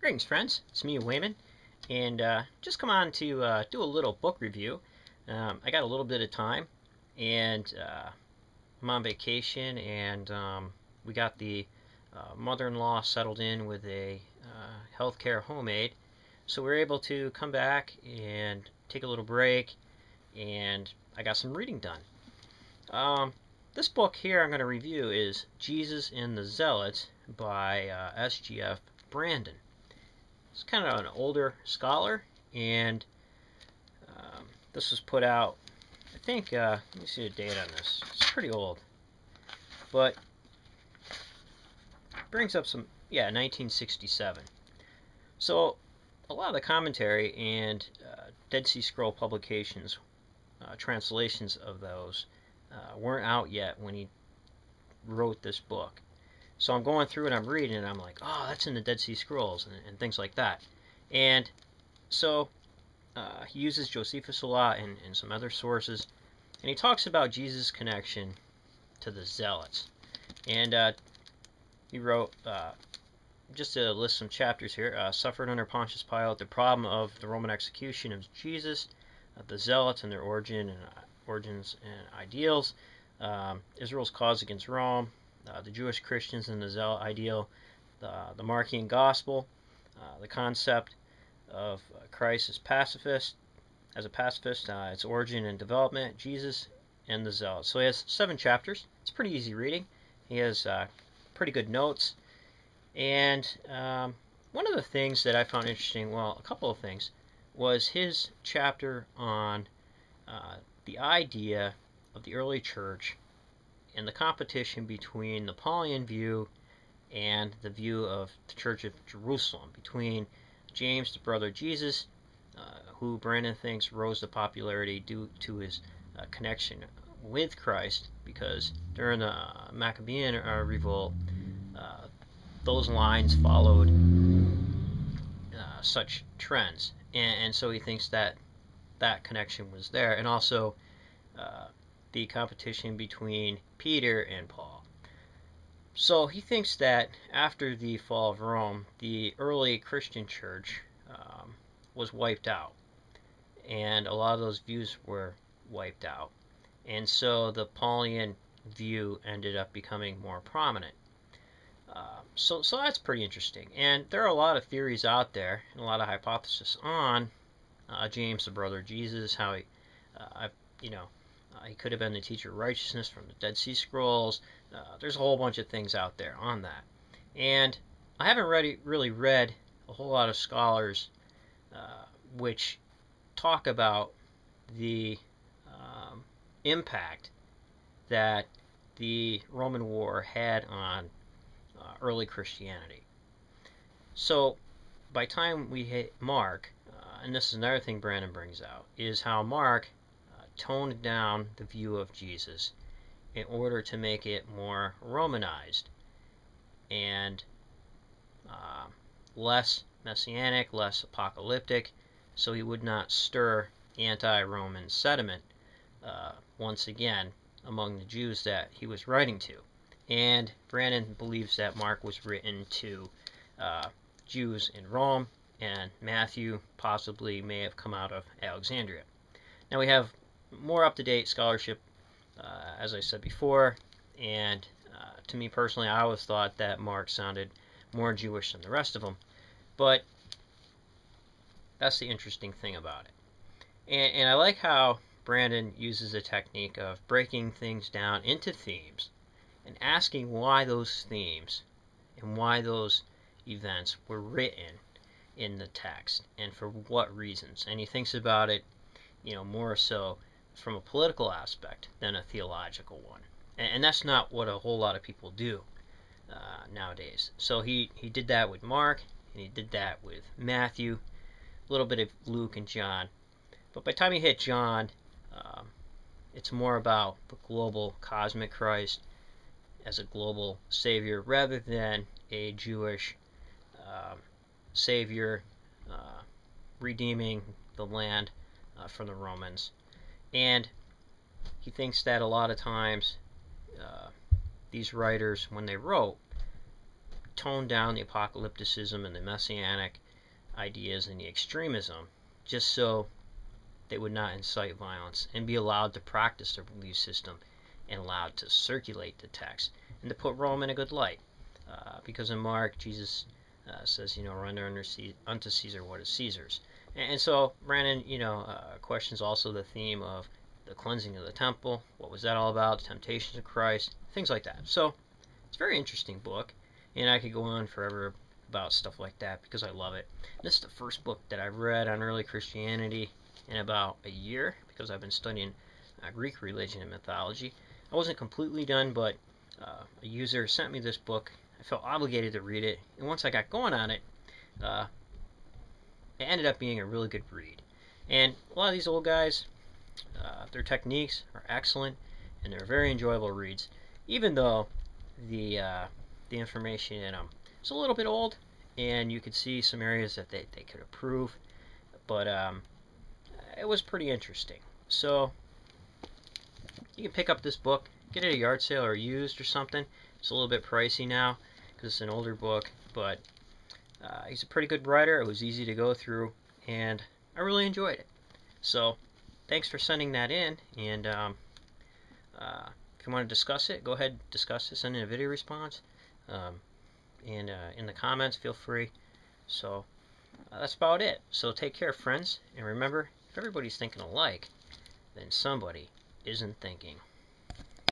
Greetings, friends. It's me, Wayman, and just come on to do a little book review. I got a little bit of time, and I'm on vacation, and we got the mother-in-law settled in with a healthcare home aide, so we were able to come back and take a little break, and I got some reading done. This book here I'm going to review is Jesus and the Zealots by S.G.F. Brandon. It's kind of an older scholar, and this was put out, I think, let me see the date on this. It's pretty old, but brings up some, 1967. So a lot of the commentary and Dead Sea Scroll publications, translations of those, weren't out yet when he wrote this book. So I'm going through it, I'm reading it, and I'm like, oh, that's in the Dead Sea Scrolls, and things like that. And so he uses Josephus a lot and some other sources, and he talks about Jesus' connection to the Zealots. And he wrote, just to list some chapters here, suffered under Pontius Pilate, the problem of the Roman execution of Jesus, the Zealots and their origins and ideals, Israel's cause against Rome, the Jewish Christians and the Zealot ideal, the Markian gospel, the concept of Christ as a pacifist, its origin and development, Jesus and the Zealots. So he has 7 chapters. It's pretty easy reading. He has pretty good notes. And one of the things that I found interesting, well, a couple of things, was his chapter on the idea of the early church and the competition between the Pauline view and the view of the Church of Jerusalem, between James, the brother of Jesus, who Brandon thinks rose to popularity due to his connection with Christ, because during the Maccabean revolt, those lines followed such trends, and so he thinks that that connection was there, and also the competition between Peter and Paul. So he thinks that after the fall of Rome, the early Christian church was wiped out, and a lot of those views were wiped out, and so the Pauline view ended up becoming more prominent. So that's pretty interesting, and there are a lot of theories out there and a lot of hypotheses on James, the brother of Jesus, how he, he could have been the teacher of righteousness from the Dead Sea Scrolls. There's a whole bunch of things out there on that, and I haven't really read a whole lot of scholars which talk about the impact that the Roman war had on early Christianity. So by the time we hit Mark, and this is another thing Brandon brings out, is how Mark toned down the view of Jesus in order to make it more Romanized and less messianic, less apocalyptic, so he would not stir anti-Roman sentiment once again among the Jews that he was writing to. And Brandon believes that Mark was written to Jews in Rome, and Matthew possibly may have come out of Alexandria. Now we have more up-to-date scholarship, as I said before, and to me personally, I always thought that Mark sounded more Jewish than the rest of them, but that's the interesting thing about it. And I like how Brandon uses a technique of breaking things down into themes and asking why those themes and why those events were written in the text and for what reasons. And he thinks about it, more so from a political aspect than a theological one. And that's not what a whole lot of people do nowadays. So he did that with Mark, and he did that with Matthew, a little bit of Luke and John. But by the time he hit John, it's more about the global cosmic Christ as a global savior rather than a Jewish savior redeeming the land from the Romans. And he thinks that a lot of times these writers, when they wrote, tone down the apocalypticism and the messianic ideas and the extremism, just so they would not incite violence and be allowed to practice their belief system and allowed to circulate the text and to put Rome in a good light. Because in Mark, Jesus says, render unto Caesar what is Caesar's. And so Brandon, questions also the theme of the cleansing of the temple. What was that all about? The temptations of Christ, things like that. So it's a very interesting book, and I could go on forever about stuff like that because I love it. This is the first book that I've read on early Christianity in about a year because I've been studying Greek religion and mythology. I wasn't completely done, but a user sent me this book. I felt obligated to read it, and once I got going on it, it ended up being a really good read. And a lot of these old guys, their techniques are excellent, and they're very enjoyable reads, even though the information in them is a little bit old, and you could see some areas that they could improve, but it was pretty interesting. So you can pick up this book, get it at a yard sale or used or something. It's a little bit pricey now because it's an older book, but he's a pretty good writer. It was easy to go through, and I really enjoyed it. So thanks for sending that in, and if you want to discuss it, go ahead and discuss it. Send in a video response, and in the comments, feel free. So that's about it. So take care, friends, and remember, if everybody's thinking alike, then somebody isn't thinking.